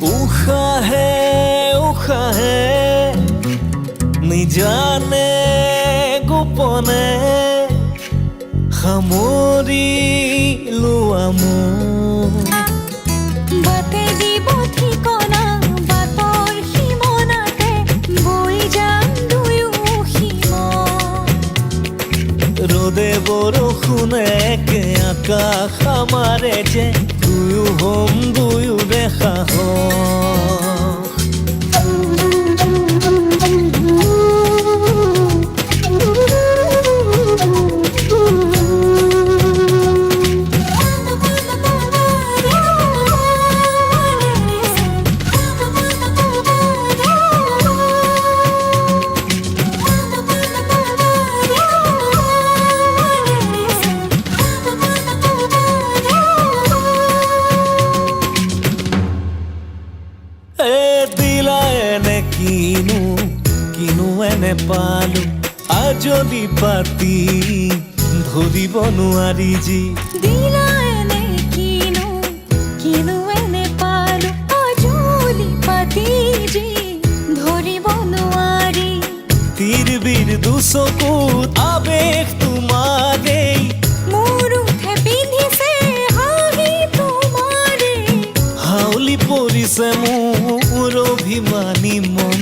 উশাহে উশাহে নিজানে গোপনে সামৰি লোৱা মোৰ বাটে দিব ঠিকনা বাটৰ সীমনাতে বৈ যাম দুয়ো সীমত ৰ'দে বৰষুণে একে আকাশ আমাৰে যে দুয়ো হম দুয়োৰে সাহস দিলায়নে কিনো কিনো এনে পালো আজলি পাতি ধৰিব নোৱাৰি যি দিলায়নে কিনো কিনো এনে পালো আজলি পাতি যি ধৰিব নোৱাৰি তীৰবিৰ দুচকুত আবেশ তোমাৰেই মোৰ উঠে পিন্ধিছে হাঁহি তোমাৰে হাউলি পৰিছে মোৰ অভিমানী মন